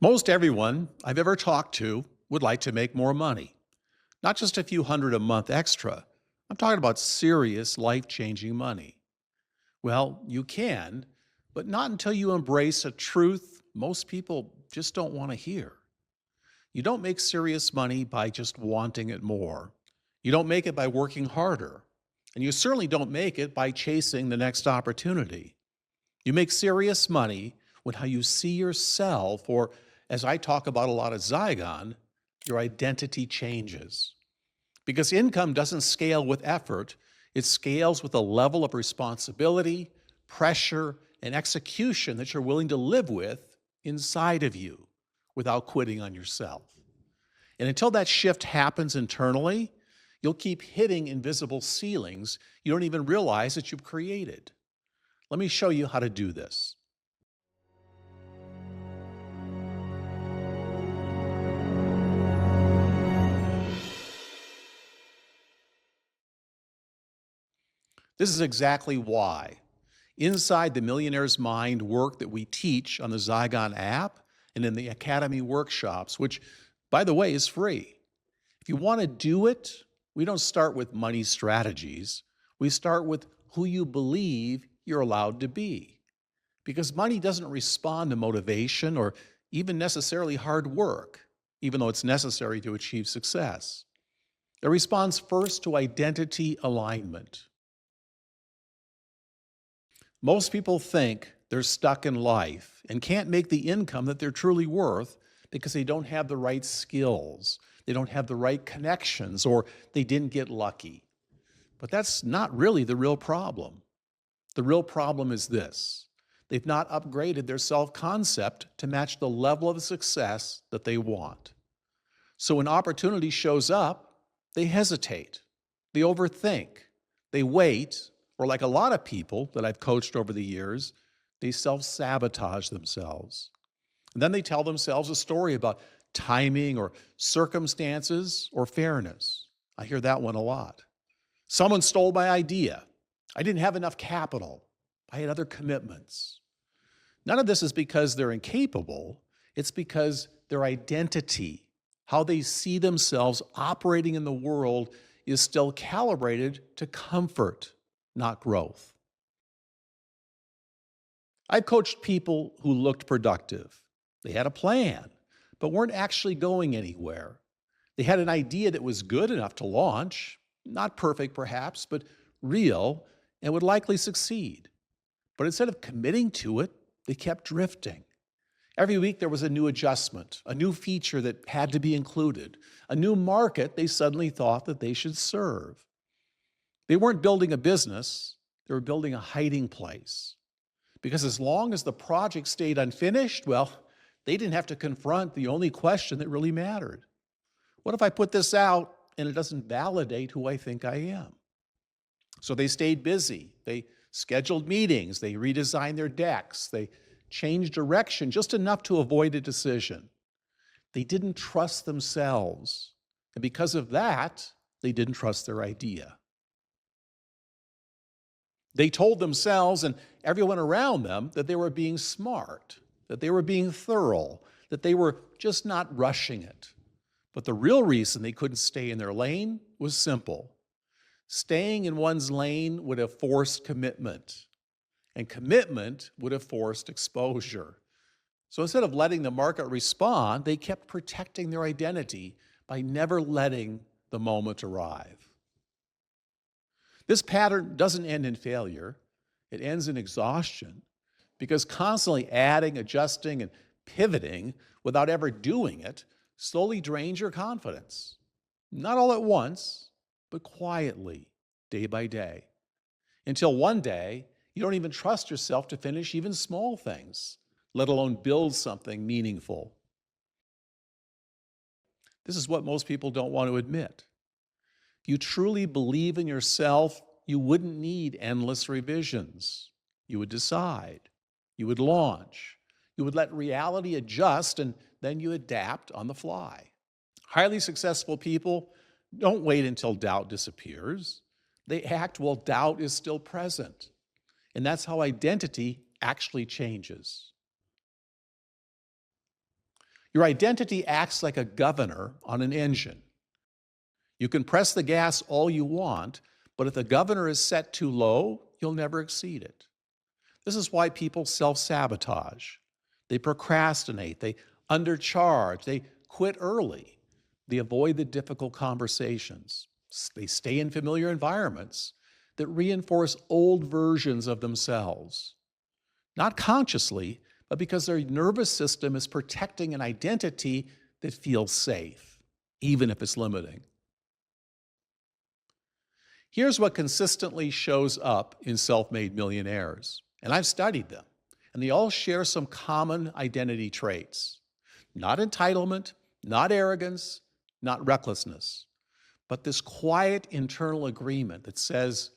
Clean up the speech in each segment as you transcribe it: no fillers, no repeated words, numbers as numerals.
Most everyone I've ever talked to would like to make more money, not just a few hundred a month extra. I'm talking about serious life changing money. Well, you can, but not until you embrace a truth most people just don't want to hear. You don't make serious money by just wanting it more. You don't make it by working harder. And you certainly don't make it by chasing the next opportunity. You make serious money when how you see yourself, or as I talk about a lot of Zygon, your identity changes. Because income doesn't scale with effort, it scales with a level of responsibility, pressure, and execution that you're willing to live with inside of you without quitting on yourself. And until that shift happens internally, you'll keep hitting invisible ceilings you don't even realize that you've created. Let me show you how to do this. This is exactly why. Inside the Millionaire's Mind work that we teach on the Zygon app and in the Academy workshops, which, by the way, is free. If you want to do it, we don't start with money strategies. We start with who you believe you're allowed to be. Because money doesn't respond to motivation or even necessarily hard work, even though it's necessary to achieve success. It responds first to identity alignment. Most people think they're stuck in life and can't make the income that they're truly worth because they don't have the right skills, they don't have the right connections, or they didn't get lucky. But that's not really the real problem. The real problem is this: they've not upgraded their self-concept to match the level of success that they want. So when opportunity shows up, they hesitate, they overthink, they wait, or like a lot of people that I've coached over the years, they self-sabotage themselves. And then they tell themselves a story about timing or circumstances or fairness. I hear that one a lot. Someone stole my idea. I didn't have enough capital. I had other commitments. None of this is because they're incapable. It's because their identity, how they see themselves operating in the world, is still calibrated to comfort, not growth. I've coached people who looked productive. They had a plan, but weren't actually going anywhere. They had an idea that was good enough to launch, not perfect perhaps, but real, and would likely succeed. But instead of committing to it, they kept drifting. Every week there was a new adjustment, a new feature that had to be included, a new market they suddenly thought that they should serve. They weren't building a business, they were building a hiding place. Because as long as the project stayed unfinished, well, they didn't have to confront the only question that really mattered. What if I put this out and it doesn't validate who I think I am? So they stayed busy. They scheduled meetings. They redesigned their decks. They changed direction just enough to avoid a decision. They didn't trust themselves. And because of that, they didn't trust their idea. They told themselves and everyone around them that they were being smart, that they were being thorough, that they were just not rushing it. But the real reason they couldn't stay in their lane was simple. Staying in one's lane would have forced commitment, and commitment would have forced exposure. So instead of letting the market respond, they kept protecting their identity by never letting the moment arrive. This pattern doesn't end in failure. It ends in exhaustion, because constantly adding, adjusting, and pivoting without ever doing it slowly drains your confidence. Not all at once, but quietly, day by day, until one day you don't even trust yourself to finish even small things, let alone build something meaningful. This is what most people don't want to admit. If you truly believe in yourself, you wouldn't need endless revisions. You would decide. You would launch. You would let reality adjust, and then you adapt on the fly. Highly successful people don't wait until doubt disappears. They act while doubt is still present. And that's how identity actually changes. Your identity acts like a governor on an engine. You can press the gas all you want, but if the governor is set too low, you'll never exceed it. This is why people self-sabotage. They procrastinate, they undercharge, they quit early. They avoid the difficult conversations. They stay in familiar environments that reinforce old versions of themselves. Not consciously, but because their nervous system is protecting an identity that feels safe, even if it's limiting. Here's what consistently shows up in self-made millionaires, and I've studied them, and they all share some common identity traits. Not entitlement, not arrogance, not recklessness, but this quiet internal agreement that says,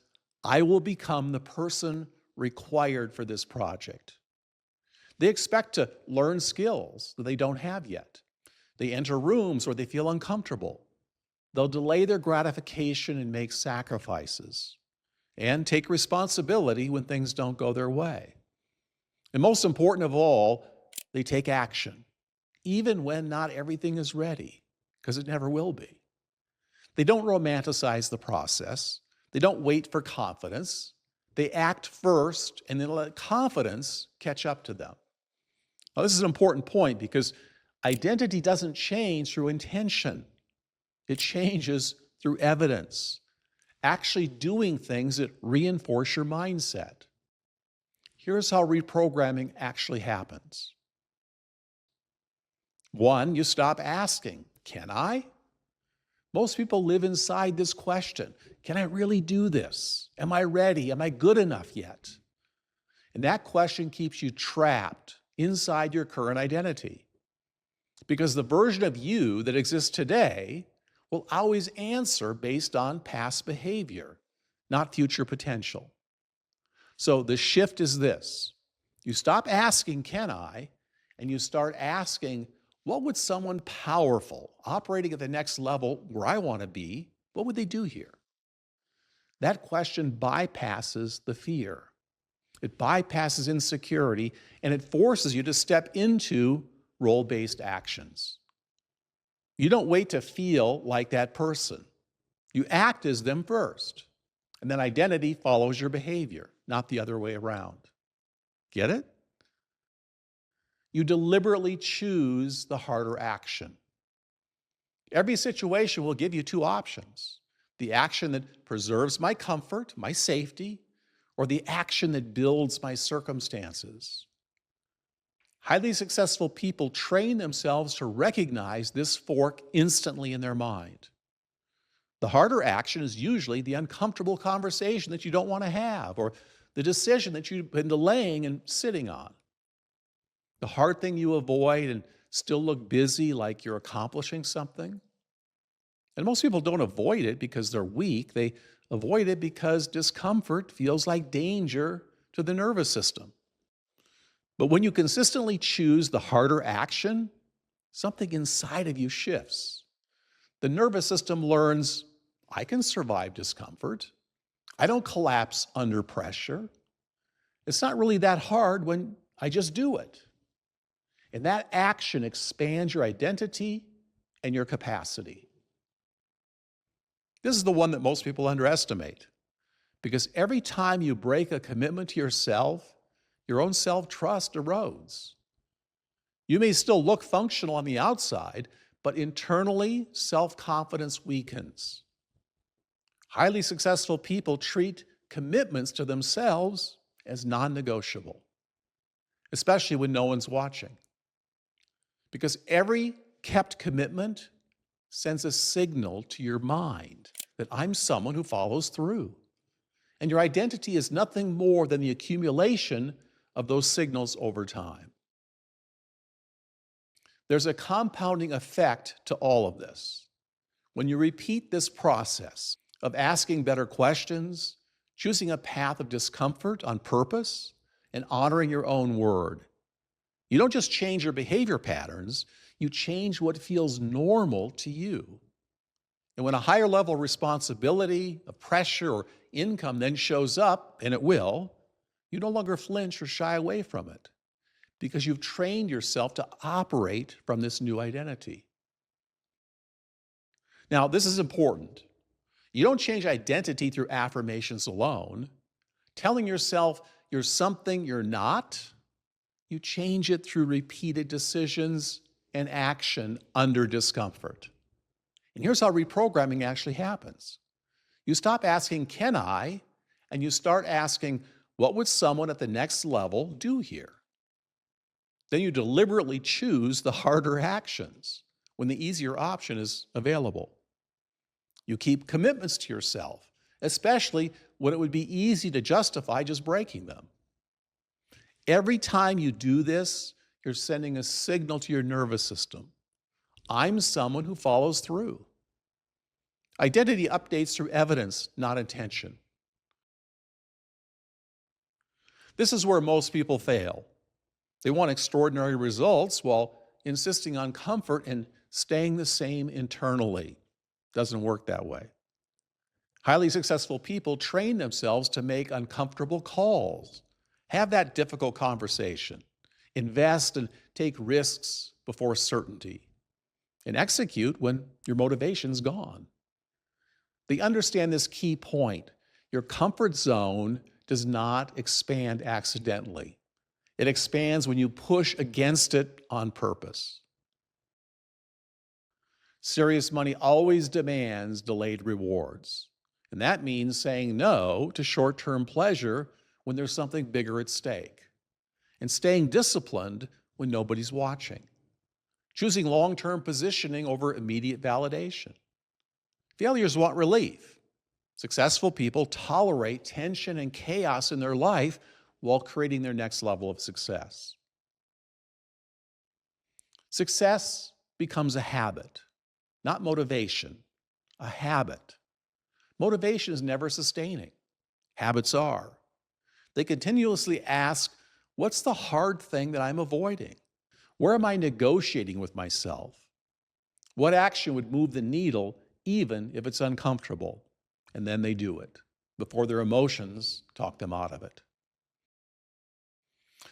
I will become the person required for this project. They expect to learn skills that they don't have yet. They enter rooms where they feel uncomfortable. They'll delay their gratification and make sacrifices, and take responsibility when things don't go their way. And most important of all, they take action, even when not everything is ready, because it never will be. They don't romanticize the process. They don't wait for confidence. They act first and then let confidence catch up to them. Now, this is an important point because identity doesn't change through intention. It changes through evidence, actually doing things that reinforce your mindset. Here's how reprogramming actually happens. 1, you stop asking, can I? Most people live inside this question. Can I really do this? Am I ready? Am I good enough yet? And that question keeps you trapped inside your current identity. Because the version of you that exists today will always answer based on past behavior, not future potential. So the shift is this. You stop asking, can I? And you start asking, what would someone powerful, operating at the next level where I want to be, what would they do here? That question bypasses the fear. It bypasses insecurity, and it forces you to step into role-based actions. You don't wait to feel like that person. You act as them first, and then identity follows your behavior, not the other way around. Get it? You deliberately choose the harder action. Every situation will give you 2 options: the action that preserves my comfort, my safety, or the action that builds my circumstances. Highly successful people train themselves to recognize this fork instantly in their mind. The harder action is usually the uncomfortable conversation that you don't want to have, or the decision that you've been delaying and sitting on. The hard thing you avoid and still look busy like you're accomplishing something. And most people don't avoid it because they're weak. They avoid it because discomfort feels like danger to the nervous system. But when you consistently choose the harder action, something inside of you shifts. The nervous system learns, I can survive discomfort. I don't collapse under pressure. It's not really that hard when I just do it. And that action expands your identity and your capacity. This is the one that most people underestimate, because every time you break a commitment to yourself, your own self-trust erodes. You may still look functional on the outside, but internally, self-confidence weakens. Highly successful people treat commitments to themselves as non-negotiable, especially when no one's watching. Because every kept commitment sends a signal to your mind that I'm someone who follows through. And your identity is nothing more than the accumulation of those signals over time. There's a compounding effect to all of this. When you repeat this process of asking better questions, choosing a path of discomfort on purpose, and honoring your own word, you don't just change your behavior patterns, you change what feels normal to you. And when a higher level of responsibility, of pressure, or income then shows up, and it will, you no longer flinch or shy away from it, because you've trained yourself to operate from this new identity. Now, this is important. You don't change identity through affirmations alone. Telling yourself you're something you're not, you change it through repeated decisions and action under discomfort. And here's how reprogramming actually happens. You stop asking, can I? And you start asking, what would someone at the next level do here? Then you deliberately choose the harder actions when the easier option is available. You keep commitments to yourself, especially when it would be easy to justify just breaking them. Every time you do this, you're sending a signal to your nervous system. I'm someone who follows through. Identity updates through evidence, not intention. This is where most people fail. They want extraordinary results while insisting on comfort and staying the same internally. Doesn't work that way. Highly successful people train themselves to make uncomfortable calls, have that difficult conversation, invest and take risks before certainty, and execute when your motivation's gone. They understand this key point. Your comfort zone does not expand accidentally. It expands when you push against it on purpose. Serious money always demands delayed rewards. And that means saying no to short-term pleasure when there's something bigger at stake. And staying disciplined when nobody's watching. Choosing long-term positioning over immediate validation. Failures want relief. Successful people tolerate tension and chaos in their life while creating their next level of success. Success becomes a habit, not motivation, a habit. Motivation is never sustaining. Habits are. They continuously ask, what's the hard thing that I'm avoiding? Where am I negotiating with myself? What action would move the needle even if it's uncomfortable? And then they do it before their emotions talk them out of it.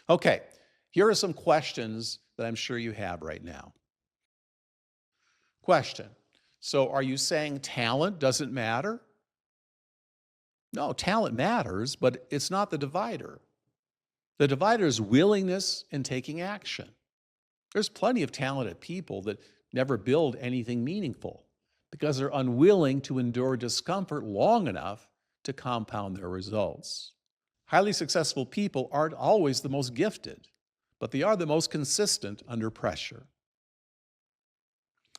Okay, here are some questions that I'm sure you have right now. Question: so are you saying talent doesn't matter? No, talent matters, but it's not the divider. The divider is willingness and taking action. There's plenty of talented people that never build anything meaningful because they're unwilling to endure discomfort long enough to compound their results. Highly successful people aren't always the most gifted, but they are the most consistent under pressure.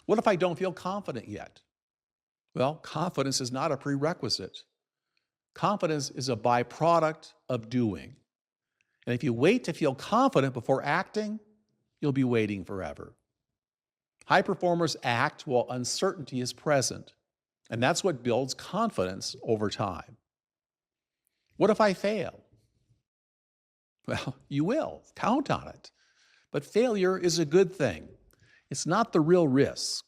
What if I don't feel confident yet? Well, confidence is not a prerequisite. Confidence is a byproduct of doing. And if you wait to feel confident before acting, you'll be waiting forever. High performers act while uncertainty is present, and that's what builds confidence over time. What if I fail? Well, you will. Count on it. But failure is a good thing. It's not the real risk.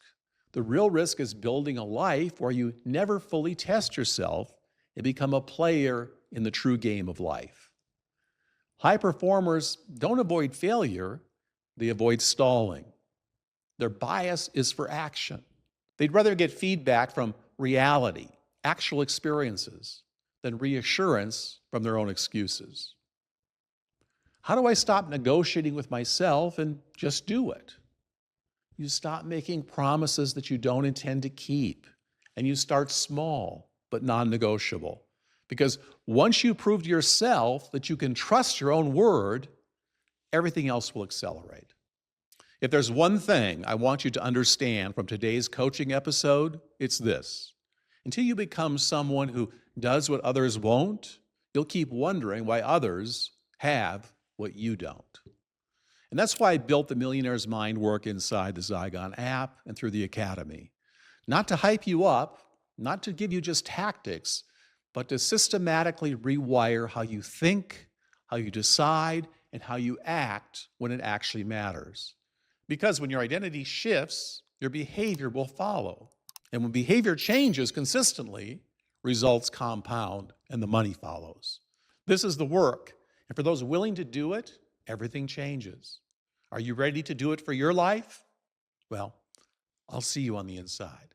The real risk is building a life where you never fully test yourself and become a player in the true game of life. High performers don't avoid failure, they avoid stalling. Their bias is for action. They'd rather get feedback from reality, actual experiences, than reassurance from their own excuses. How do I stop negotiating with myself and just do it? You stop making promises that you don't intend to keep, and you start small but non-negotiable. Because once you prove to yourself that you can trust your own word, everything else will accelerate. If there's one thing I want you to understand from today's coaching episode, it's this. Until you become someone who does what others won't, you'll keep wondering why others have what you don't. And that's why I built the Millionaire's Mind work inside the Zygon app and through the Academy. Not to hype you up, not to give you just tactics, but to systematically rewire how you think, how you decide, and how you act when it actually matters. Because when your identity shifts, your behavior will follow. And when behavior changes consistently, results compound and the money follows. This is the work. And for those willing to do it everything changes. Are you ready to do it for your life? Well, I'll see you on the inside.